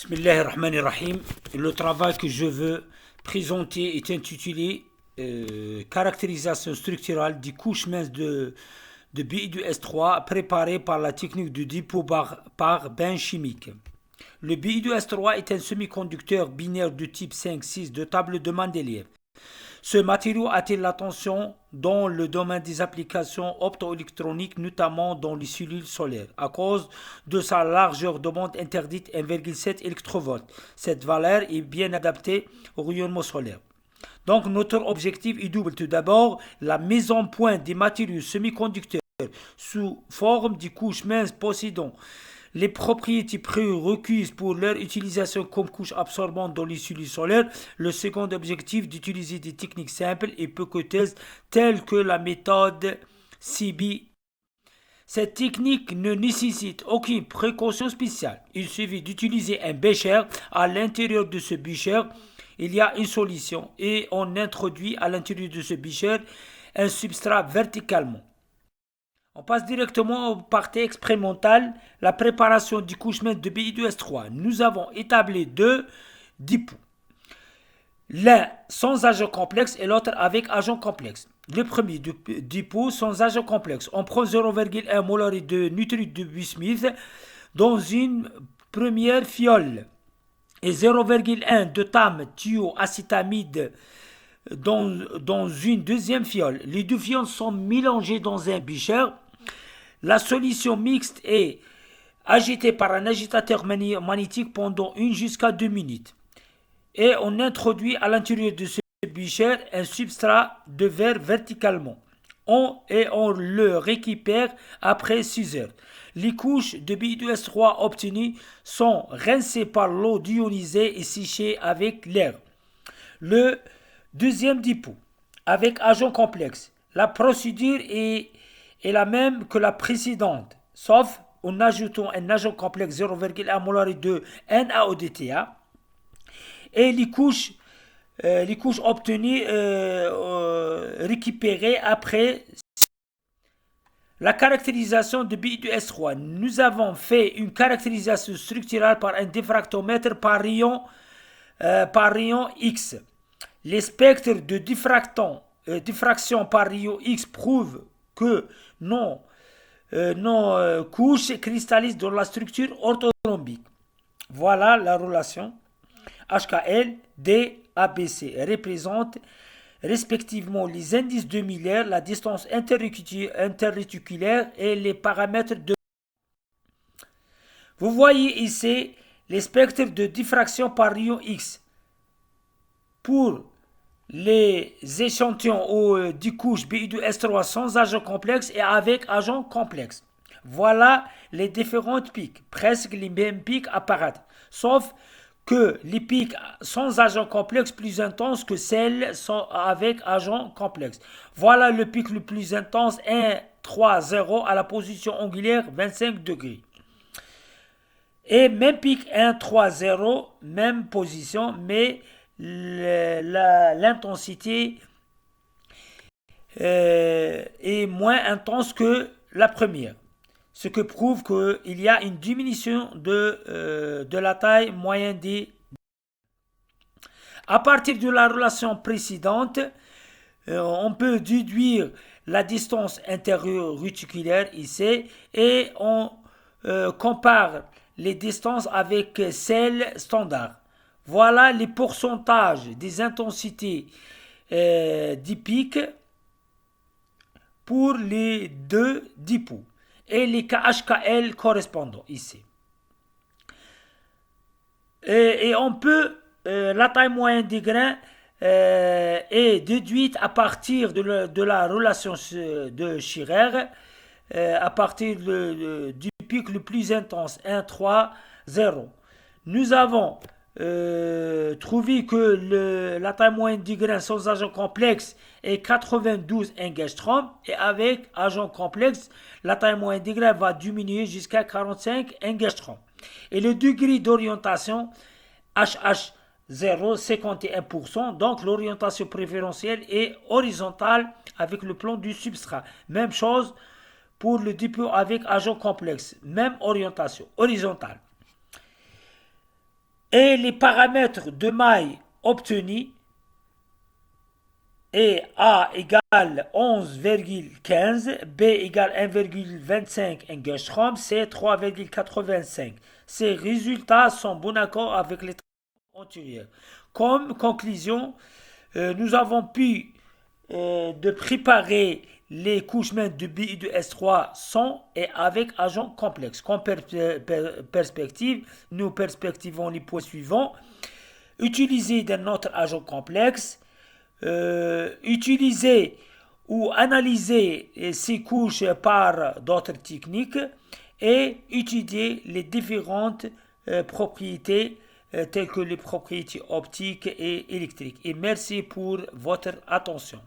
Bismillahirrahmanirrahim. Le travail que je veux présenter est intitulé Caractérisation structurale des couches minces de BI2S3 préparées par la technique de dépôt par bain chimique. Le BI2S3 est un semi-conducteur binaire de type 5-6 de table de Mendeleïev. Ce matériau attire l'attention dans le domaine des applications optoélectroniques, notamment dans les cellules solaires, à cause de sa largeur de bande interdite 1,7 électrovolts. Cette valeur est bien adaptée au rayonnement solaire. Donc notre objectif est double. Tout d'abord, la mise en point des matériaux semi-conducteurs sous forme de couches minces possédant les propriétés prérequises pour leur utilisation comme couche absorbante dans les cellules solaires. Le second objectif, d'utiliser des techniques simples et peu coûteuses telles que la méthode CB. Cette technique ne nécessite aucune précaution spéciale. Il suffit d'utiliser un bécher. À l'intérieur de ce bécher, il y a une solution et on introduit à l'intérieur de ce bécher un substrat verticalement. On passe directement aux parties expérimentales, la préparation du couche mince de BI2S3. Nous avons établi deux dépôts. L'un sans agent complexe et l'autre avec agent complexe. Le premier dépôt sans agent complexe. On prend 0,1 molar de nitrite de bismuth dans une première fiole et 0,1 de tam thioacétamide dans une deuxième fiole. Les deux fioles sont mélangées dans un bécher. La solution mixte est agitée par un agitateur magnétique pendant 1 jusqu'à 2 minutes. Et on introduit à l'intérieur de ce bécher un substrat de verre verticalement. On le récupère après 6 heures. Les couches de BI2S3 obtenues sont rincées par l'eau déionisée et séchées avec l'air. Le deuxième dépôt, avec agent complexe. La procédure est la même que la précédente, sauf en ajoutant un agent complexe 0,1 molar de NaODTA et les couches obtenues récupérées après la caractérisation de BI2S3. Nous avons fait une caractérisation structurale par un diffractomètre par rayon X. Les spectres de diffraction par rayon X prouvent que nos couches cristallisent dans la structure orthorhombique. Voilà la relation. HKL, D, ABC représentent respectivement les indices de Miller, la distance interréticulaire et les paramètres de... Vous voyez ici les spectres de diffraction par rayon X. Pour les échantillons du couche BI2S3 sans agent complexe et avec agent complexe. Voilà les différentes pics. Presque les mêmes pics apparaissent. Sauf que les pics sans agent complexe plus intenses que celles avec agent complexe. Voilà le pic le plus intense 1,3,0 à la position angulaire 25 degrés. Et même pic 1,3,0, même position, mais l'intensité est moins intense que la première. Ce qui prouve qu'il y a une diminution de la taille moyenne des... À partir de la relation précédente, on peut déduire la distance interréticulaire ici et on compare les distances avec celles standards. Voilà les pourcentages des intensités des pics pour les deux dépôts et les KHKL correspondants ici. Et on peut, la taille moyenne des grains est déduite à partir de la relation de Scherrer, à partir du pic le plus intense, 1,3,0. Nous avons trouvé que la taille moyenne du grain sans agent complexe est 92 angstrom et avec agent complexe, la taille moyenne du grain va diminuer jusqu'à 45 angstrom. Et le degré d'orientation HH0, 51%, donc l'orientation préférentielle est horizontale avec le plan du substrat. Même chose pour le dépôt avec agent complexe, même orientation, horizontale. et les paramètres de maille obtenus est A égale 11,15, B égale 1,25 angstrom, C 3,85. Ces résultats sont bon accord avec les travaux antérieurs. Comme conclusion, nous avons pu de préparer les couches minces de B et de S3 sans et avec agents complexes. Comme perspective, nous perspectivons les points suivants. Utiliser d'un autre agent complexe, utiliser ou analyser ces couches par d'autres techniques et étudier les différentes propriétés telles que les propriétés optiques et électriques. Et merci pour votre attention.